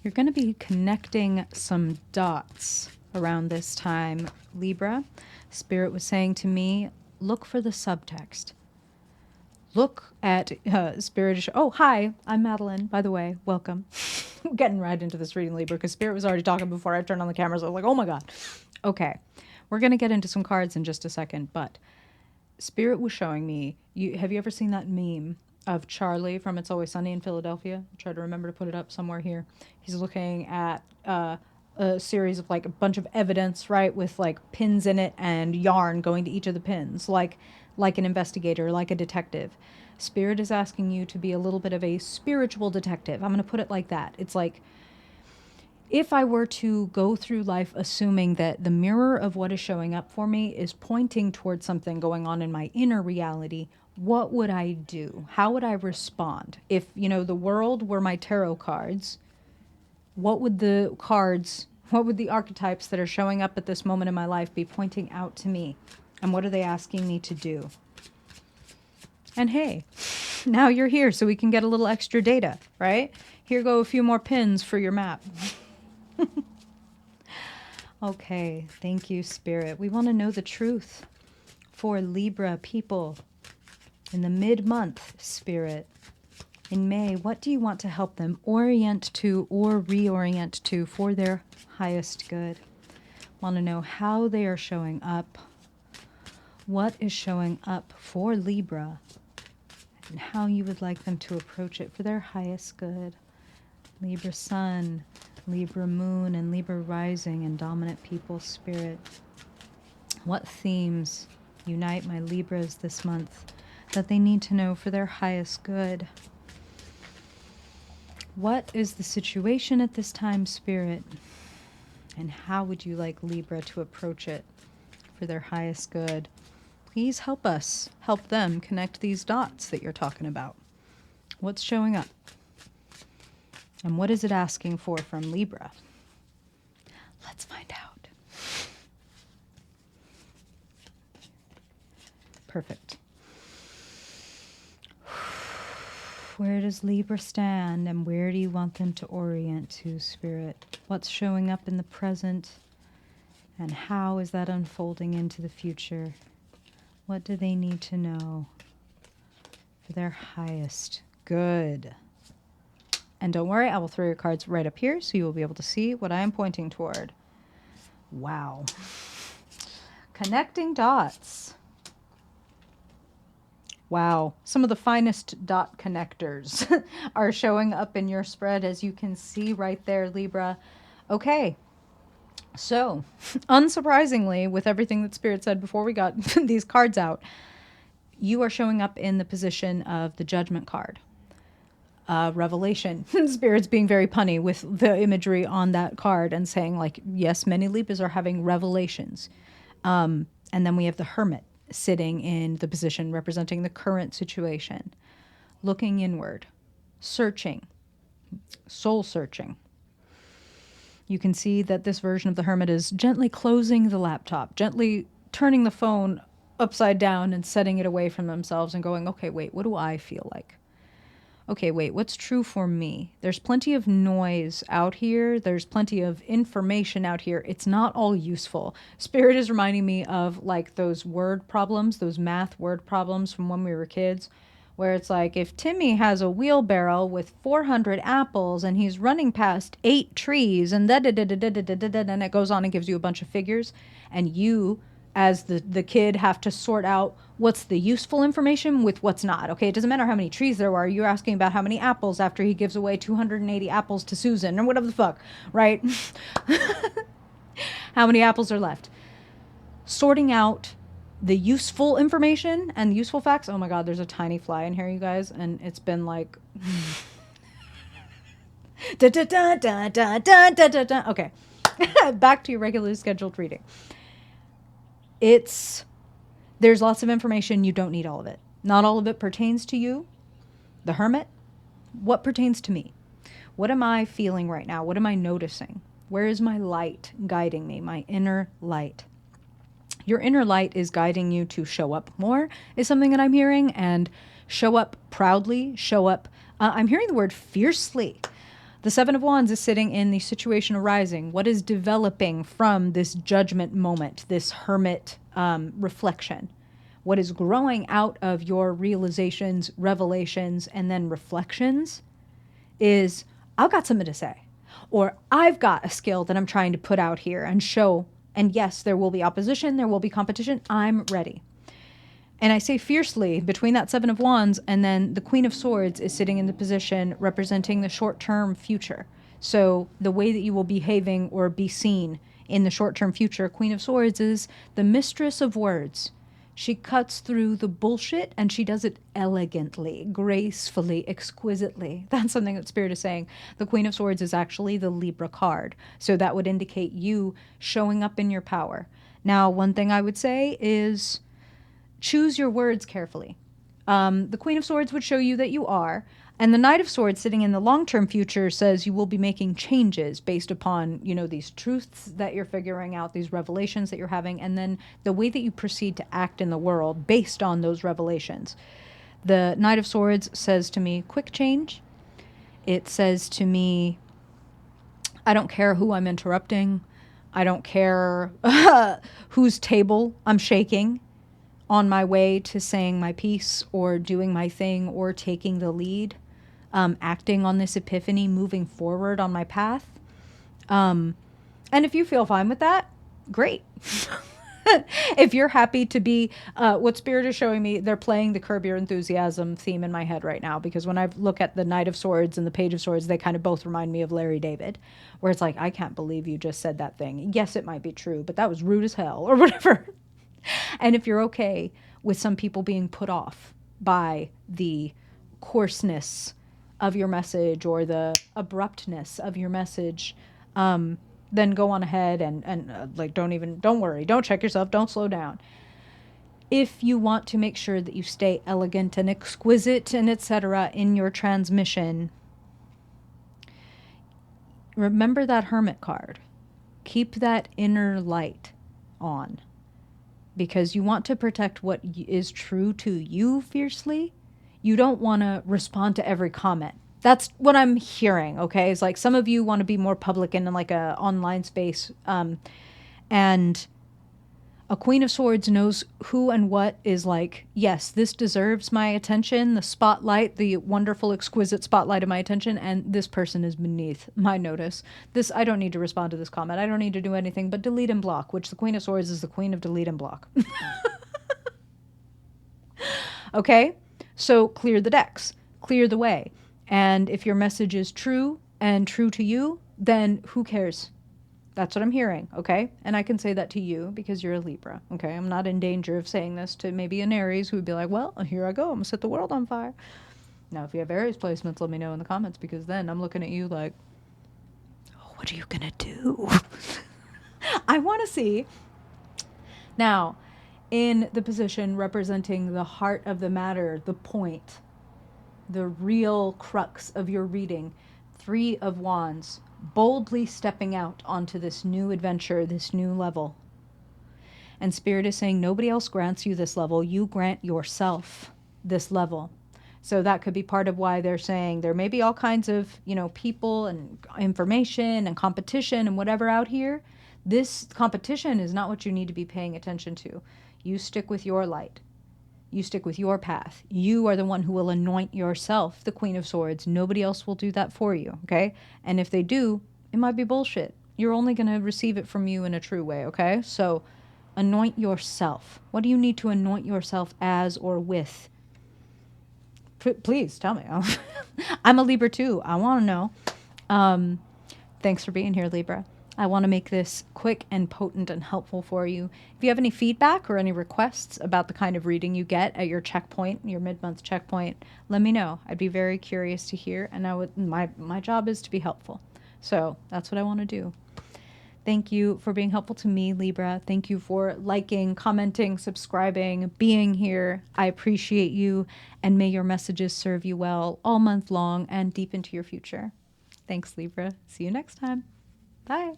You're going to be connecting some dots around this time, Libra. Spirit was saying to me, look for the subtext. Look at Spirit. Oh, hi, I'm Madeline, by the way. Welcome. Getting right into this reading, Libra, because Spirit was already talking before I turned on the cameras. I was like, oh my God. Okay, we're going to get into some cards in just a second, but Spirit was showing me, have you ever seen that meme of Charlie from It's Always Sunny in Philadelphia? I'll try to remember to put it up somewhere here. He's looking at a series of like a bunch of evidence, right, with like pins in it and yarn going to each of the pins, like an investigator, like a detective. Spirit is asking you to be a little bit of a spiritual detective. I'm going to put it like that. It's like, if I were to go through life assuming that the mirror of what is showing up for me is pointing towards something going on in my inner reality, what would I do? How would I respond? If, the world were my tarot cards, what would the archetypes that are showing up at this moment in my life be pointing out to me? And what are they asking me to do? And hey, now you're here so we can get a little extra data, right? Here go a few more pins for your map. Okay, thank you, Spirit. We want to know the truth for Libra people in the mid-month, Spirit. In May, what do you want to help them orient to or reorient to for their highest good? Want to know how they are showing up, what is showing up for Libra, and how you would like them to approach it for their highest good. Libra Sun, Libra Moon, and Libra Rising and Dominant People Spirit. What themes unite my Libras this month that they need to know for their highest good? What is the situation at this time, Spirit? And how would you like Libra to approach it for their highest good? Please help us, help them connect these dots that you're talking about. What's showing up? And what is it asking for from Libra? Let's find out. Perfect. Where does Libra stand and where do you want them to orient to, Spirit? What's showing up in the present and how is that unfolding into the future? What do they need to know for their highest good? And don't worry, I will throw your cards right up here so you will be able to see what I am pointing toward. Wow. Connecting dots. Wow. Some of the finest dot connectors are showing up in your spread, as you can see right there, Libra. Okay. So, unsurprisingly, with everything that Spirit said before we got these cards out, you are showing up in the position of the Judgment card. Revelation. Spirit's being very punny with the imagery on that card and saying, like, yes, many Libras are having revelations. And then we have the Hermit sitting in the position representing the current situation, looking inward, searching, soul searching. You can see that this version of the Hermit is gently closing the laptop, gently turning the phone upside down and setting it away from themselves and going, okay, wait, what do I feel like? Okay, wait, what's true for me? There's plenty of noise out here. There's plenty of information out here. It's not all useful. Spirit is reminding me of like those word problems, those math word problems from when we were kids, where it's like, if Timmy has a wheelbarrow with 400 apples and he's running past 8 trees and and it goes on and gives you a bunch of figures, and you, as the kid, have to sort out what's the useful information with what's not. Okay, it doesn't matter how many trees there are. You're asking about how many apples after he gives away 280 apples to Susan or whatever the fuck, right? How many apples are left? Sorting out the useful information and the useful facts. Oh my God, there's a tiny fly in here, you guys, and it's been like da da da da da da da da da. Okay, back to your regularly scheduled reading. There's lots of information. You don't need all of it. Not all of it pertains to you, the Hermit. What pertains to me? What am I feeling right now? What am I noticing? Where is my light guiding me? My inner light. Your inner light is guiding you to show up more, is something that I'm hearing, and show up proudly, show up. I'm hearing the word fiercely. The Seven of Wands is sitting in the situation arising. What is developing from this judgment moment, this hermit reflection? What is growing out of your realizations, revelations, and then reflections is, I've got something to say. Or I've got a skill that I'm trying to put out here and show. And yes, there will be opposition, there will be competition. I'm ready. And I say fiercely between that Seven of Wands and then the Queen of Swords is sitting in the position representing the short-term future. So the way that you will be behaving or be seen in the short-term future, Queen of Swords is the mistress of words. She cuts through the bullshit and she does it elegantly, gracefully, exquisitely. That's something that Spirit is saying. The Queen of Swords is actually the Libra card. So that would indicate you showing up in your power. Now, one thing I would say is choose your words carefully. The Queen of Swords would show you that you are. And the Knight of Swords sitting in the long-term future says you will be making changes based upon, you know, these truths that you're figuring out, these revelations that you're having, and then the way that you proceed to act in the world based on those revelations. The Knight of Swords says to me, quick change. It says to me, I don't care who I'm interrupting. I don't care whose table I'm shaking on my way to saying my piece or doing my thing or taking the lead, acting on this epiphany, moving forward on my path. And if you feel fine with that, great. If you're happy to be, what Spirit is showing me, they're playing the Curb Your Enthusiasm theme in my head right now, because when I look at the Knight of Swords and the Page of Swords, they kind of both remind me of Larry David, where it's like, I can't believe you just said that thing. Yes, it might be true, but that was rude as hell, or whatever. And if you're okay with some people being put off by the coarseness of your message or the abruptness of your message, then go on ahead and like, don't worry, don't check yourself, don't slow down. If you want to make sure that you stay elegant and exquisite and etc. in your transmission, remember that Hermit card. Keep that inner light on, because you want to protect what is true to you fiercely. You don't want to respond to every comment. That's what I'm hearing, okay? It's like some of you want to be more public in like a online space. And a Queen of Swords knows who and what is like, yes, this deserves my attention, the spotlight, the wonderful, exquisite spotlight of my attention, and this person is beneath my notice. I don't need to respond to this comment. I don't need to do anything but delete and block, which the Queen of Swords is the queen of delete and block. Okay? So clear the decks. Clear the way. And if your message is true and true to you, then who cares? That's what I'm hearing, okay? And I can say that to you because you're a Libra, okay? I'm not in danger of saying this to maybe an Aries who would be like, well, here I go. I'm going to set the world on fire. Now, if you have Aries placements, let me know in the comments, because then I'm looking at you like, oh, what are you going to do? I want to see. Now, in the position representing the heart of the matter, the point, the real crux of your reading, Three of Wands, boldly stepping out onto this new adventure, this new level. And Spirit is saying nobody else grants you this level. You grant yourself this level. So that could be part of why they're saying there may be all kinds of, you know, people and information and competition and whatever out here. This competition is not what you need to be paying attention to. You stick with your light. You stick with your path. You are the one who will anoint yourself the Queen of Swords. Nobody else will do that for you, okay? And if they do, it might be bullshit. You're only going to receive it from you in a true way, okay? So anoint yourself. What do you need to anoint yourself as or with? Please tell me. I'm a Libra too. I want to know. Thanks for being here, Libra. I want to make this quick and potent and helpful for you. If you have any feedback or any requests about the kind of reading you get at your checkpoint, your mid-month checkpoint, let me know. I'd be very curious to hear, and my job is to be helpful. So that's what I want to do. Thank you for being helpful to me, Libra. Thank you for liking, commenting, subscribing, being here. I appreciate you, and may your messages serve you well all month long and deep into your future. Thanks, Libra. See you next time. Bye.